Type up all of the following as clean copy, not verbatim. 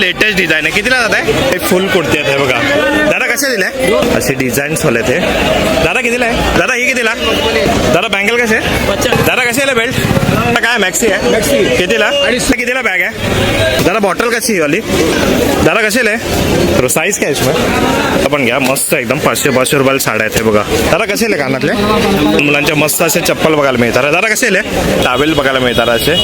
Latest design आहे. कितीला जात आहे? हे फुल कुर्ती आहे बघा. दादा कसे दिले? असे डिझाईन्स वाले ते. दादा कितीला आहे? दादा ही कितीला? दादा बँगल कसे? दादा कसे आहे बेल्ट? काय मॅक्सी आहे? मॅक्सी कितीला? कितीला बॅग आहे? दादा बॉटल कशी वाली? दादा कसे आहे? साईज काय इसमें? आपण घ्या मस्त एकदम 500 रुपयाला साड्या आहेत बघा. दादा कसे आहे कानातले? मुलांच्या मस्त असे चप्पल बघायला मिळतात. दादा कसे आहे? टावेल बघायला मिळतात असे.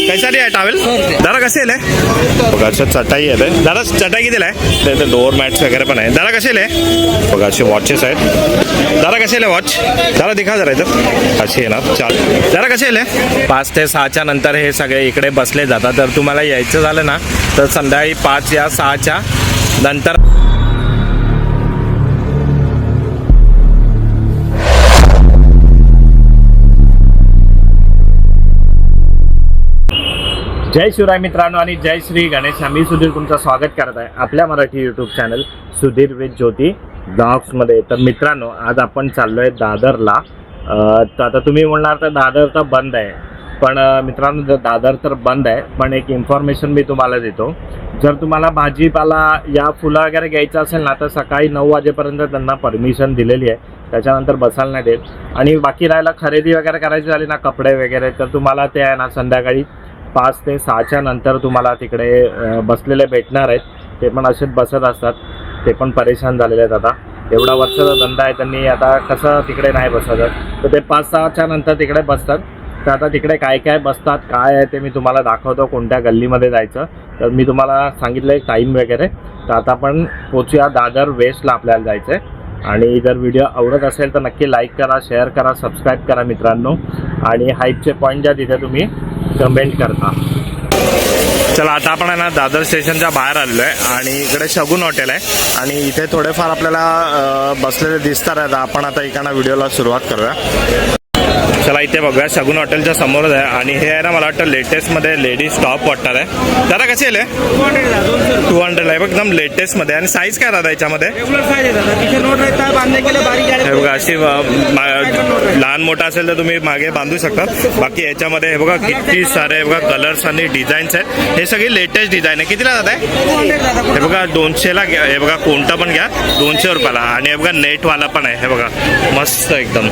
कैसाडी आहे टावेल? दादा कसे आहे? बघा अशा चटाई आहे. दादा चटाई कितीला आहे? ते डोअर मॅट्स वगैरे पण आहे. दादा कसे आहे? बघा असे वॉचेस आहेत. दादा कसे आहे वॉच? दादा दिखा जरा इथं अशी येणार. चाल दादा कसे आहे? 5 ते 6च्या नंतर हे सगळे इकडे बसले जातात. तर तुम्हाला यायचं झालं ना तर संध्याकाळी 5 या 6च्या नंतर. जय शिवराय मित्रांनो आणि जय श्री गणेश. मी सुधीर तुमचं स्वागत करत आहे आपल्या Marathi YouTube channel Sudhir with Jyoti ब्लॉग्समध्ये. तर मित्रांनो आज आपण चाललोय दादरला. तर आता तुम्ही म्हणणार तर दादर तर बंद आहे, पण मित्रांनो दादर तर बंद आहे, पण एक इन्फॉर्मेशन मी तुम्हाला देतो. जर तुम्हाला भाजीपाला या फुलं वगैरे घ्यायचं असेल ना तर सकाळी 9 वाजेपर्यंत त्यांना परमिशन दिलेली आहे. त्याच्यानंतर बसायला नाही देत. आणि बाकी राहायला खरेदी वगैरे करायची झाली ना कपडे वगैरे तर तुम्हाला ते आहे ना संध्याकाळी 5 ते 6च्या नंतर तुम्हाला तिकडे बसलेले भेटणार आहेत. ते पण असेच बसत असतात. ते पण परेशान झालेले आहेत. आता एवढा वर्षाचा धंदा आहे त्यांनी आता कसं तिकडे नाही बसत तर ते 5-6च्या नंतर तिकडे बसतात. तर आता तिकडे काय काय बसतात काय आहे ते मी तुम्हाला दाखवतो. कोणत्या गल्लीमध्ये जायचं तर मी तुम्हाला सांगितलं एक टाईम वगैरे. तर आता आपण पोचूया दादर वेस्टला आपल्याला जायचं आहे. आणि जर व्हिडिओ आवडत असेल तर नक्की लाईक करा, शेअर करा, सबस्क्राईब करा मित्रांनो. आणि हाईटचे पॉईंट ज्या तिथे तुम्ही कमेंट करता. चला आता आपण आहे ना दादर स्टेशनच्या बाहेर आलेलो आहे आणि इकडे शगुन हॉटेल आहे आणि इथे थोडेफार आपल्याला बसलेले दिसतात आहेत. आपण आता इकडनं व्हिडिओला सुरुवात करूया. चला इथे बघूया शगुन हॉटेलच्या समोरच आहे आणि हे आहे ना मला वाटतं लेटेस्टमध्ये लेडीज टॉप वाटणार आहे. दादा कसे आहे? 200 आहे एकदम लेटेस्टमध्ये. आणि साईज काय दादा याच्यामध्ये? हे बघा अशी लहान मोठा असेल तर तुम्ही मागे बांधू शकता. बाकी याच्यामध्ये हे बघा किती सारे बघा कलर्स आणि डिझाईन्स आहेत. हे सगळी लेटेस्ट डिझाईन आहे. कितीला जात आहे? हे बघा 200ला घ्या. हे बघा कोणता पण घ्या 200 रुपयाला. आणि हे बघा नेटवाला पण आहे. हे बघा मस्त एकदम.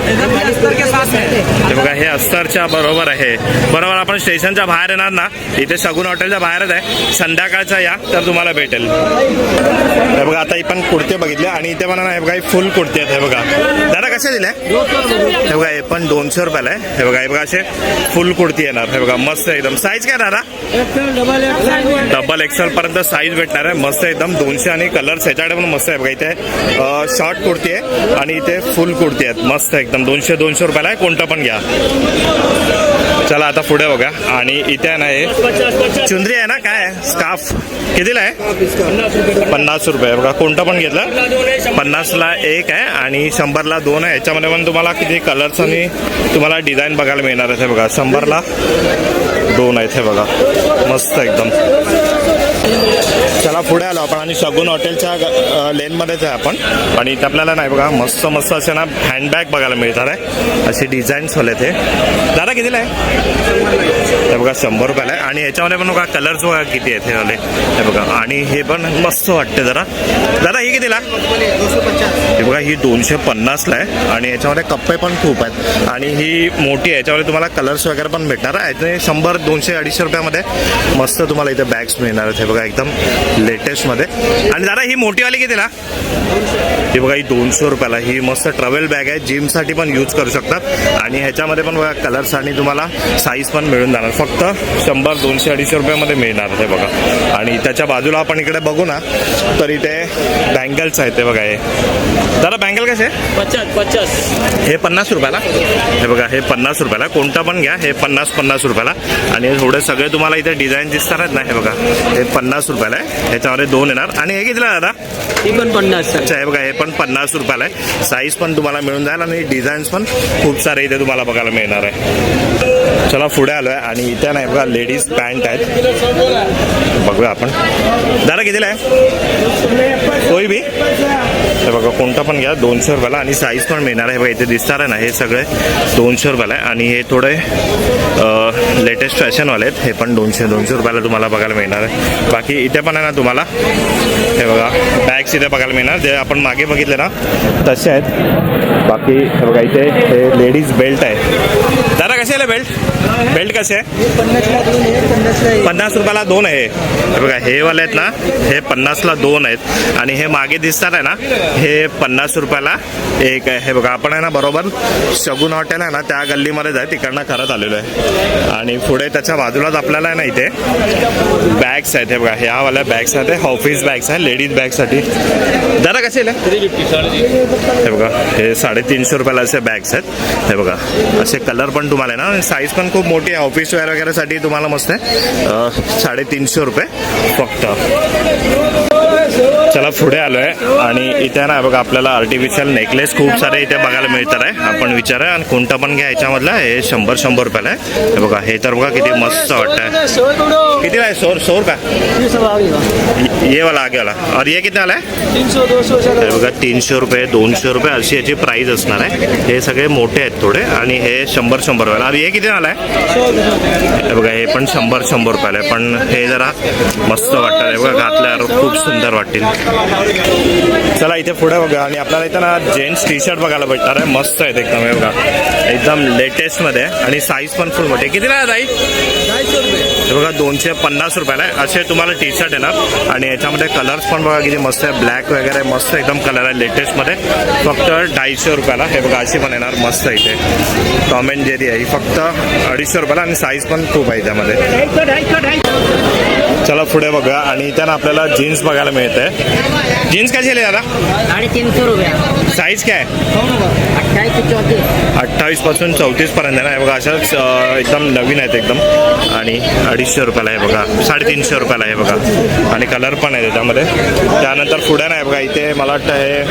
हे बघा हे अस्तरच्या बरोबर आहे. बरोबर आपण स्टेशनच्या बाहेर येणार ना इथे शगुन हॉटेलच्या बाहेरच आहे. संध्याकाळचा या तर तुम्हाला भेटेल. हे बघा आता ही पण कुर्ते बघितले आणि इथे पण हे बघा फुल कुर्ती आहेत. हे बघा दादा कसे दिले? हे बघा हे पण 200 रुपयाला आहे. हे बघा हे बघा असे फुल कुर्ती येणार. हे बघा मस्त एकदम. साईज काय दादा? डबल एक्सेल पर्यंत साईज भेटणार आहे. मस्त एकदम 200 आणि कलर्स ह्याच्याकडे पण मस्त आहे. बघा इथे शॉर्ट कुर्ती आहे आणि इथे फुल कुर्ती आहेत. मस्त एकदम 200 रुपयाला आहे. कोणतं पण घ्या. चला आता पुढे बघा. आणि इथे आहे ना हे चुंदरी आहे ना काय स्कार्फ कितीला आहे? 50 रुपये. बघा कोणतं पण घेतलं 50ला एक आहे आणि 100ला 2 आहे. याच्यामध्ये पण तुम्हाला किती कलर्स आणि तुम्हाला डिझाईन बघायला मिळणार आहे. बघा 100ला 2 आहेत. हे बघा मस्त एकदम. चला पुढे आलो आपण आणि शगुन हॉटेलच्या लेनमध्येच आहे आपण. आणि इथे आपल्याला नाही बघा मस्त मस्त असे ना हँडबॅग बघायला मिळतात आहे. असे डिझाईन्स वाले ते. दादा कितीला आहे? हे बघा 100 रुपयाला आहे. आणि याच्यामध्ये पण बघा कलर्स बघा किती आहेत हे वाले. हे बघा आणि हे पण मस्त वाटते जरा. दादा ही कितीला? हे बघा ही 250ला आहे आणि याच्यामध्ये कप्पे पण खूप आहेत आणि ही मोठी आहे. याच्यामध्ये तुम्हाला कलर्स वगैरे पण भेटणार आहे. 100, 200, 250 रुपयामध्ये मस्त तुम्हाला इथे बॅग्स मिळणार आहेत. हे बघा एकदम लेटेस्ट मध्ये. आणि दादा ही मोठीवाली कितीला? ही बघा ही 200 रुपयाला. ही मस्त ट्रॅव्हल बॅग आहे. जिम साठी पण यूज करू शकतात आणि ह्याच्यामध्ये पण बघा कलर्स आणि तुम्हाला साईज पण मिळून जाणार. फक्त 100, 200, 250 रुपयामध्ये मिळणार हे बघा. आणि त्याच्या बाजूला आपण इकडे बघू ना तर इथे बँगल्स आहेत. ते बघा हे दादा बँगल कसे? 50. हे 50 रुपयाला. हे बघा हे 50 रुपयाला. कोणता पण घ्या. हे 50 रुपयाला. आणि थोडे सगळे तुम्हाला इथे डिझाईन दिसतात ना. हे बघा हे 50 रुपयाला आहे. ह्याच्यामध्ये 2 येणार. आणि हे कितीला दादा? ही पण 50. अच्छा हे बघा हे पण 50 रुपयाला आहे. साईज पण तुम्हाला मिळून जाईल आणि डिझाईन्स पण खूप सारे इथे तुम्हाला बघायला मिळणार आहे. चला पुढे आलोय आणि इथे नाही बघा लेडीज पॅन्ट आहेत, बघूया आपण. दादा कितीला आहे कोई बी? हे बघा कोणता पण घ्या 200 रुपयाला आणि साईज पण मिळणार आहे. बघा इथे दिसणार आहे ना, हे सगळे 200 रुपयाला आहे आणि हे थोडे लेटेस्ट फॅशनवाले आहेत. हे पण 200 रुपयाला तुम्हाला बघायला मिळणार आहे. बाकी इथे पण आहे ना तुम्हाला हे बघा बॅग्स इथे बघायला मिळणार, जे आपण मागे बघितले ना तसे आहेत. बाकी हे बघा इथे हे लेडीज बेल्ट आहे. दादा कसे आहे बेल्ट कसे आहे? 50 रुपयाला 2 आहे. हे बघा हे वाले आहेत ना, हे 50ला 2 आहेत आणि हे मागे दिसतात आहे ना, हे 50 रुपयाला 1 आहे. हे बघा आपण आहे ना बरोबर शगुन हॉटेल आहे ना त्या गल्लीमध्ये आहे, तिकडनं करत आलेलो आहे. आणि पुढे त्याच्या बाजूलाच आपल्याला आहे ना इथे बॅग्स आहेत. हे बघा ह्या वाल्या बॅग्स आहेत, हे ऑफिस बॅग्स आहेत लेडीज बॅगसाठी. दादा कसे हे बघा हे 350 रुपयाला असे बॅग्स आहेत. हे बघा असे कलर पण तुम्हाला आहे ना, साईज पण खूप मोठी आहे, ऑफिस वेअर वगैरेसाठी तुम्हाला मस्त आहे. 350 रुपये फक्त. चला पुढे आलोय आणि इथे ना बघा आपल्याला आर्टिफिशियल नेकलेस खूप सारे इथे बघायला मिळतात आहे. आपण विचारूया आणि कोणता पण घ्या याच्यामधला. हे 100 रुपयाला आहे. हे बघा हे तर बघा किती मस्त वाटतंय. कितीला आहे? 100 रुपये ये वाला आगे वाला. और ये किती आला आहे? 300-200. हे बघा 300 रुपये 200 रुपये अशी याची प्राइस असणार आहे. हे सगळे मोठे आहेत थोडे आणि हे 100 रुपयाला. आणि हे किती आला आहे? हे बघा हे पण 100 रुपयाला आहे, पण हे जरा मस्त वाटतं. हे बघा घातल्यावर खूप सुंदर वाटतील. चला इथे पुढे बघा आणि आपल्याला इथं ना जेंट्स टी शर्ट बघायला भेटणार आहे. मस्त आहेत एकदम. हे बघा एकदम लेटेस्ट मध्ये आणि साईज पण फुल मोठे. कितीला आहे ताई? 250 रुपये. हे बघा 250 रुपयाला आहे. असे तुम्हाला टी शर्ट येणार आणि याच्यामध्ये कलर्स पण बघा किती मस्त आहे. ब्लॅक वगैरे मस्त एकदम कलर आहे लेटेस्ट मध्ये. फक्त 250 रुपयाला. हे बघा अशी पण येणार मस्त इथे. टॉम अँड जेरी आहे ही फक्त 250 रुपयाला आणि साईज पण खूप आहे त्यामध्ये. चला पुढे बघा आणि इथे ना आपल्याला जीन्स बघायला मिळते. जीन्स कशी आहे दादा? 350 रुपये. साईज काय आहे? 28 ते 34. 28 पासून 34 पर्यंत आहे ना. हे बघा अशाच एकदम नवीन आहेत एकदम आणि 250 रुपयाला आहे बघा. 350 रुपयाला आहे बघा आणि कलर पण आहे त्याच्यामध्ये. त्यानंतर पुढे नाही बघा इथे मला वाटतं हे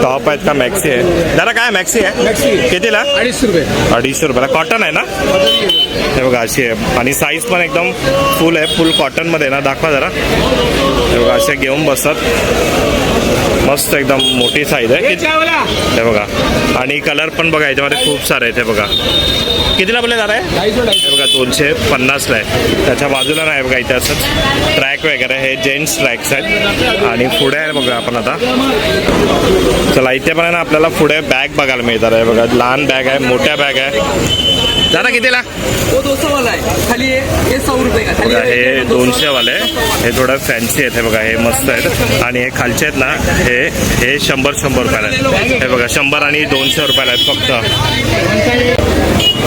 टॉप आहेत का मॅक्सी आहे. दादा काय मॅक्सी आहे? कितीला? 250 रुपये. 250 रुपयाला. कॉटन आहे ना? हे बघा अशी आहे आणि साईज पण एकदम फुल आहे. फुल कॉटन मध्ये ना. दाखवा जरा. हे बघा असे घेऊन बसतात. मस्त एकदम मोठी साईज आहे. हे बघा आणि कलर पण बघा याच्यामध्ये खूप सारे आहेत. हे बघा कितीला बोलले दादा आहे? हे बघा 250ला आहे. त्याच्या बाजूला नाही बघा इथे असंच ट्रॅक वगैरे हे जेंट्स ट्रॅक्स आहेत आणि पुढे आहे बघा आपण आता. चला इथे पण आहे ना आपल्याला पुढे बॅग बघायला मिळतात आहे बघा. लहान बॅग आहे, मोठ्या बॅग आहे. दादा कितीला? वो 200 वाला है. खाली ये 100 रुपये का. बघा हे 200 वाले हे थोडं फॅन्सी आहेत. हे बघा हे मस्त आहेत आणि हे खालचे आहेत ना हे 100 रुपयाला आहेत. हे बघा 100 आणि 200 रुपयाला आहेत फक्त.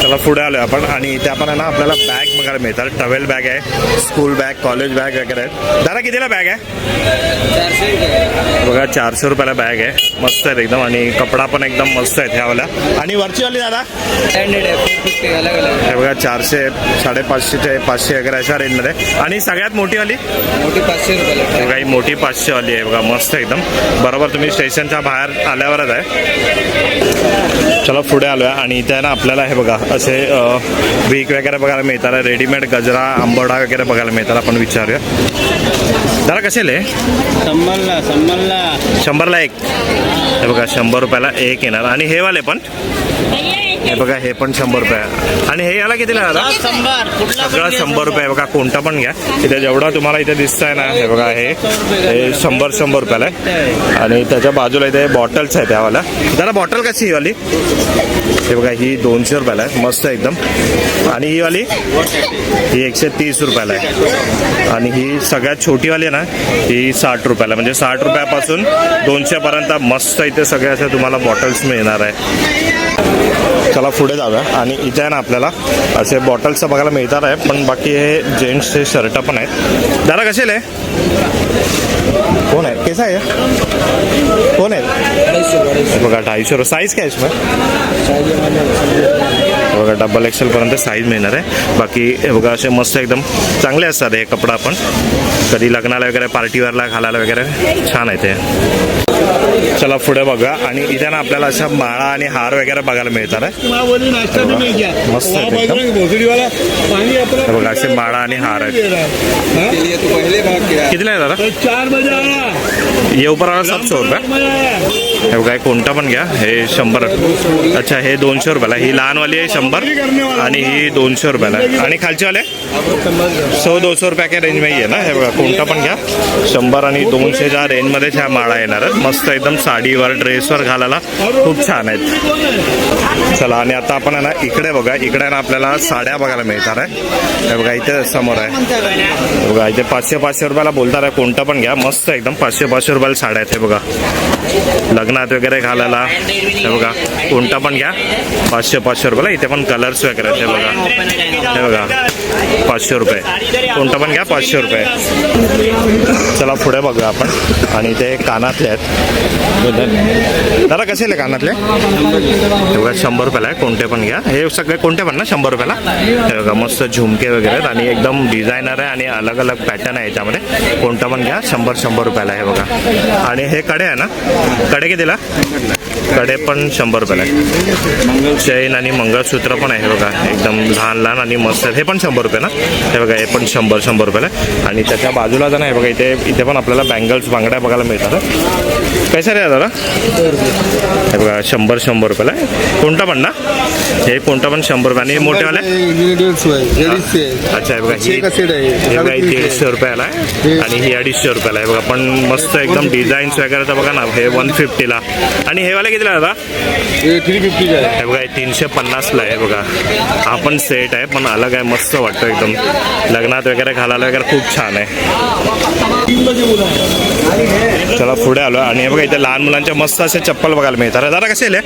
चला पुढे आलो आपण आणि इथे आपण आहे ना आपल्याला बॅग बघायला मिळतात. टवेल बॅग आहे, स्कूल बॅग, कॉलेज बॅग वगैरे आहेत. दादा कितीला बॅग आहे? 400 रुपये. बघा 400 रुपयाला बॅग आहे. मस्त आहेत एकदम आणि कपडा पण एकदम मस्त आहेत ह्यावाला. आणि वरची वाली दादा? स्टँडर्ड है. 450 अलग अलग. हे बघा 400, 550, 500 वगैरे अशा रेंजमध्ये. आणि सगळ्यात मोठी वाली? मोठी 500 रुपये. बघा ही मोठी 500 वाली आहे बघा. मस्त एकदम. बरोबर तुम्ही स्टेशनच्या बाहेर आल्यावरच आहे. चला पुढे आलोय आणि इथे ना आपल्याला हे बघा असे वीक वगैरे बघायला मिळतात. रेडीमेड गजरा, आंबोडा वगैरे बघायला मिळतात. आपण विचारूया दादा कसे आहे? 100ला 1. हे बघा 100 रुपयाला 1 येणार. आणि हे वाले पण हे बघा हे पण 100 रुपये. आणि हे याला कितीला दादा? सगळं 100 रुपये. बघा कोणता पण घ्या. इथे जेवढा तुम्हाला इथे दिसतंय ना हे बघा हे 100 रुपयाला आहे. आणि त्याच्या बाजूला इथे बॉटल्स आहेत त्यावाला. दादा बॉटल कशी ही वाली? हे बघा ही 200 रुपयाला आहे. मस्त एकदम. आणि ही वाली ही 130 रुपयाला आहे. आणि ही सगळ्यात छोटीवाली आहे ना ही 60 रुपयाला. म्हणजे 60 रुपयापासून 200 पर्यंत मस्त इथे सगळे असे तुम्हाला बॉटल्स मिळणार आहे. चला पुढे जाऊया आणि इथे आहे ना आपल्याला असे बॉटल्स बघायला मिळतात आहे. पण बाकी हे जेंट्सचे शर्ट पण आहेत. दादा कसे आहे? कोण आहे? कैसा आहे? कोण आहे? बघा 250. साईज काय आहे? बघा डबल एक्सेल पर्यंत साईज मिळणार आहे. बाकी हे बघा असे मस्त एकदम चांगले असतात हे कपडा. आपण कधी लग्नाला वगैरे पार्टीवरला घालायला वगैरे छान आहे ते. चला पुढे बघा आणि इथे ना आपल्याला अशा माळा आणि हार वगैरे बघायला मिळतात आहे. मस्त आहेत एकदम. हे बघा असे माळा आणि हार आहेत. के लिए तो पहले भाग गया कितीला आहे दादा? 4 बजे आना. ये ऊपर वाला 700 रुपये. हे बघा हे कोणतं पण घ्या. हे 100. अच्छा हे 200 रुपयाला. ही लहानवाली आहे 100 आणि ही 200 रुपयाला आहे. आणि खालचे वाले 100-200 रुपया के रेंज में आहे ना. हे बघा कोणता पण घ्या. 100 आणि 200च्या रेंजमध्येच ह्या माळा येणार आहेत. मस्त एकदम साडीवर ड्रेसवर घालायला खूप छान आहेत. चला आणि आता आपण आहे ना इकडे बघा. इकडे ना आपल्याला साड्या बघायला मिळणार आहे. हे बघा इथे समोर आहे. हे बघा इथे 500-500 रुपयाला बोलतात आहे. कोणतं पण घ्या. मस्त एकदम 500-500 रुपयाला साड्या आहेत. हे बघा लग्नात वगैरे घालायला. हे बघा कोणता पण घ्या 500-500 रुपयाला. इथे पण कलर्स वगैरे आहेत. हे बघा 500 रुपये. कोणता पण घ्या 500 रुपये. चला पुढे बघा आपण. आणि ते कानातले आहेत. दादा कसे आहे कानातले? हे बघा 100 रुपयाला आहे. कोणते पण घ्या. हे सगळे कोणते पण ना 100 रुपयाला. हे बघा मस्त झुमके वगैरे आहेत आणि एकदम डिझायनर आहे आणि अलग अलग पॅटर्न आहे याच्यामध्ये. कोणता पण घ्या 100 रुपयाला. हे बघा आणि हे कडे आहे ना. कडे कितीला? कडे पण 100 रुपयाला आहे. चैन आणि मंगळसूत्र पण आहे. हे बघा एकदम लहान लहान आणि मस्त आहेत. हे पण 100 रुपये ना. हे बघा हे पण 100 रुपयाला आहे. आणि त्याच्या बाजूला जण आहे बघा इथे पण आपल्याला बँगल्स बांगड्या बघायला मिळतात. कैसा रे दादा? हे बघा 100 रुपयाला आहे. कोणता पण ना. हे कोणता पण 100 रुपये. आणि मोठेवाले अच्छा हे बघा ही 150 रुपयाला आहे आणि ही 250 रुपयाला आहे. बघा पण मस्त एकदम डिझाईन्स वगैरे तर बघा ना. हे 150ला. आणि हे वाले कितीला दादा? 350 आहे. हे बघा 350ला आहे. बघा हा पण सेट आहे पण अलग आहे. मस्त वाटतं एकदम. लग्नात वगैरे घालायला वगैरे खूप छान आहे. चला पुढे आलो आणि हे बघा इथे लहान मुलांच्या मस्त असे चप्पल बघायला मिळतात. दादा कसे आहे?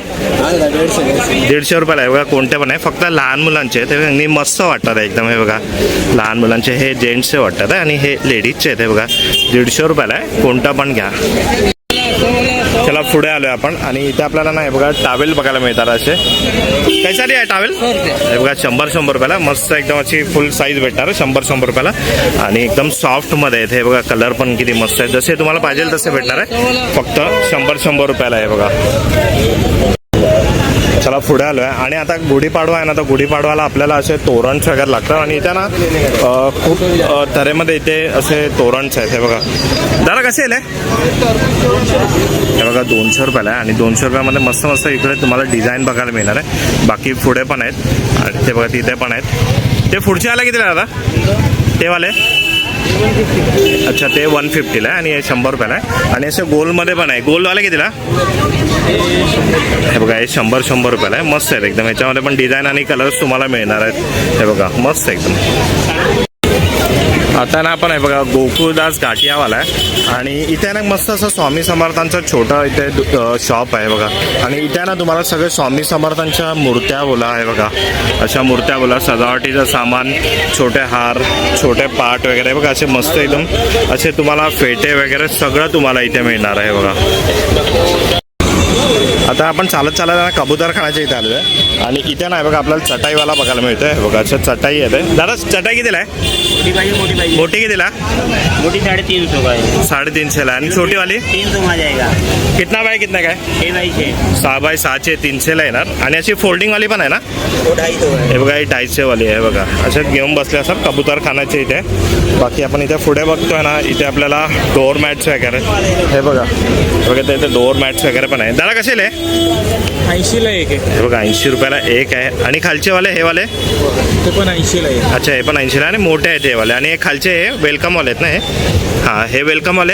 150 रुपयाला आहे. बघा कोणते पण आहे. फक्त लहान मुलांचे ते मस्त वाटतात एकदम. हे बघा लहान मुलांचे हे जेंट्सचे वाटतात आणि हे लेडीजचे आहेत. हे बघा 150 रुपयाला आहे. कोणता पण घ्या. चला पुढे आलोय आपण आणि इथे आपल्याला ना हे बघा टावेल बघायला मिळतात असे. कैसारी आहे टावेल? हे बघा 100 रुपयाला. मस्त एकदम अशी फुल साईज भेटणार 100 रुपयाला आणि एकदम सॉफ्ट मध्ये आहेत. हे बघा कलर पण किती मस्त आहे. जसे तुम्हाला पाहिजे तसे भेटणार आहे. फक्त 100 रुपयाला आहे बघा. चला पुढे आलोय आणि आता गुढीपाडवा आहे ना. तर गुढीपाडवाला आपल्याला असे तोरणच वगैरे लागतात आणि इथे ना खूप तऱ्हेमध्ये इथे असे तोरणच आहेत. हे बघा दादा कसे आहे? हे बघा 200 रुपयाला आहे आणि 200 रुपयामध्ये मस्त मस्त इकडे तुम्हाला डिझाईन बघायला मिळणार आहे. बाकी पुढे पण आहेत आणि ते बघा तिथे पण आहेत. ते पुढचे आले कितीला दादा? ते वाले अच्छा ते 150ला आहे आणि हे 100 रुपयाला आहे. आणि असे गोलमध्ये पण आहे. गोलवाले कितीला? हे बघा हे 100 रुपयाला आहे. मस्त आहेत एकदम. ह्याच्यामध्ये पण डिझाईन आणि कलर्स तुम्हाला मिळणार आहेत. हे बघा मस्त एकदम. आता ना आपण आहे बघा गोकुळदास घाटियावाला आहे आणि इथे ना मस्त असं स्वामी समर्थांचं छोटं इथे शॉप आहे बघा. आणि इथे ना तुम्हाला सगळे स्वामी समर्थांच्या मूर्त्या बोला आहे बघा. अशा मूर्त्या बोला, सजावटीचं सामान, छोटे हार, छोटे पाट वगैरे बघा असे मस्त एकदम असे तुम्हाला फेटे वगैरे सगळं तुम्हाला इथे मिळणार आहे बघा. आता आपण चालत चालत कबूतरखान्याच्या इथे आलो आहे आणि इथे नाही बघा आपल्याला चटाईवाला बघायला मिळतोय. बघा अच्छा चटाई येते. दादा चटाई कितीला आहे? मोठी कितीला? मोटी 350 का है. 350 आणि छोटी वाली 300 में आ जाएगा. कितना बाय कितना काय? 6x6 300 ला येणार. आणि अशी फोल्डिंग वाली पण आहे ना. वो 250 है. हे बघा ही 250 वाली आहे बघा. अशाच घेऊन बसले असतात कबूतरखान्याच्या इथे. बाकी आपण इथे पुढे बघतोय ना इथे आपल्याला डोअर मॅट्स वगैरे हे बघा. इथे डोअर मॅट्स वगैरे पण आहे. दादा कसे आहे? 80ला एक आहे. हे बघा 80 रुपयाला एक आहे. आणि खालचे वाले हे वाले ते पण 80ला आहे. अच्छा हे पण 80ला आणि मोठे आहेत हे वाले. आणि हे खालचे हे वेलकम वाले आहेत ना. हे हां हे वेलकम वाले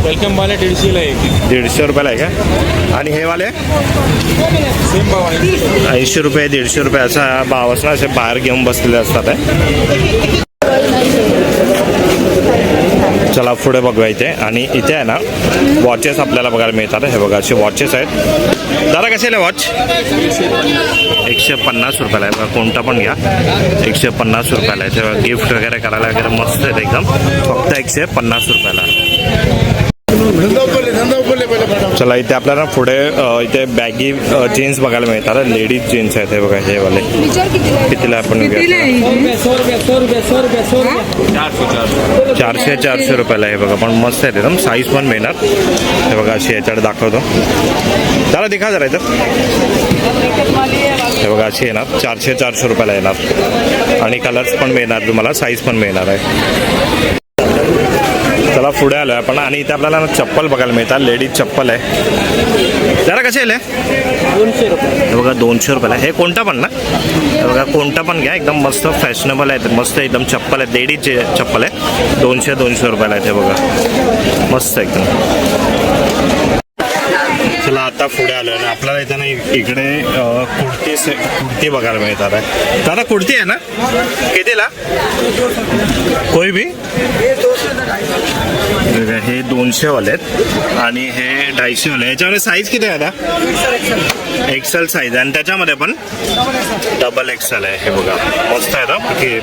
वेलकम वाले 150ला एक. 150 रुपयाला आहे का? आणि हे वाले सेम भाव आहे. 80 रुपये 150 रुपये असा भाव असणार. असे बाहेर घेऊन बसलेले असतात आहे. चला पुढे बघूया इथे. आणि इथे आहे ना वॉचेस आपल्याला बघायला मिळतात. हे बघा असे वॉचेस आहेत. दादा कसे वॉच? 150 रुपयाला आहे बघा. कोणता पण घ्या 150 रुपयाला आहे. तेव्हा गिफ्ट वगैरे करायला वगैरे मस्त आहेत एकदम. फक्त 150 रुपयाला. धंदा उपर चला इथे आपल्याला पुढे इथे बॅगी जीन्स बघायला मिळतात. लेडीज जीन्स आहेत हे बघा, हे वाले कितीला आपण घेऊया? 400 रुपयाला आहे बघा. पण मस्त आहे एकदम, साईज पण मिळणार. हे बघा अशी याच्याकडे दाखवतो, त्याला दिखा जरा इथं. हे बघा अशी येणार, 400 रुपयाला येणार. आणि कलर्स पण मिळणार तुम्हाला, साईज पण मिळणार आहे. चला पुढे आलो आपण आणि इथे आपल्याला चप्पल बघायला मिळतात. लेडीज चप्पल आहे. जरा कसे आले? 200 रुपये. हे बघा 200 रुपयाला. हे कोणता पण ना? हे बघा कोणता पण घ्या, एकदम मस्त फॅशनेबल आहे, मस्त एकदम चप्पल आहे. लेडीज चप्पल आहे. 200 रुपयाला आहे ते बघा, मस्त एकदम. चला आता पुढे आलो ना, आपल्याला इथं ना इकडे कुर्ती बघायला मिळतात आहे. दादा कुर्ती आहे ना, कितीला? कोई भी? हे 200 वाले आहेत आणि हे 250 वाले. याच्यामध्ये साईज किती आहे आता? XL size. आणि त्याच्यामध्ये पण डबल एक्सेल आहे. हे बघा मस्त आहे ना, की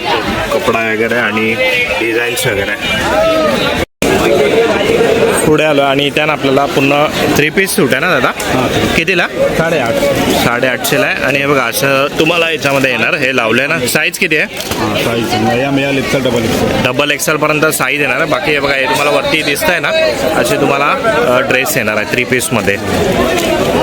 कपडा वगैरे आणि डिझाईन्स वगैरे. पुढे आलो आणि त्यानं आपल्याला पुन्हा 3 पीस सूट आहे ना दादा, कितीला? 850 आहे. आणि हे बघा असं तुम्हाला याच्यामध्ये येणार. हे लावले ना, साईज किती आहे? डबल एक्सेल पर्यंत साईज येणार आहे. बाकी हे बघा, हे तुम्हाला वरती दिसत आहे ना, असे तुम्हाला ड्रेस येणार आहे 3 पीसमध्ये.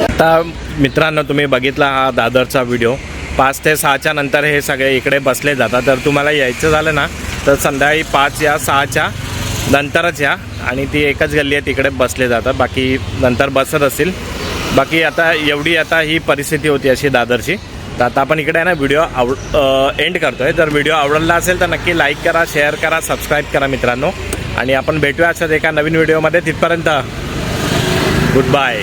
आता मित्रांनो तुम्ही बघितला हा दादरचा व्हिडिओ. 5 ते 6च्या नंतर हे सगळे इकडे बसले जातात. तर तुम्हाला यायचं झालं ना तर संध्याकाळी 5 या 6च्या नंतरच या. आणि ती एकच गल्ली आहे, तिकडे बसले जातात. बाकी नंतर बसत असतील. बाकी आता एवढी आता ही परिस्थिती होती अशी दादरची. तर आता आपण इकडे आहे ना व्हिडिओ एंड करतोय. जर व्हिडिओ आवडला असेल तर नक्की लाईक करा, शेअर करा, सबस्क्राईब करा मित्रांनो. आणि आपण भेटूया असंच एका नवीन व्हिडिओमध्ये. तिथपर्यंत गुड बाय.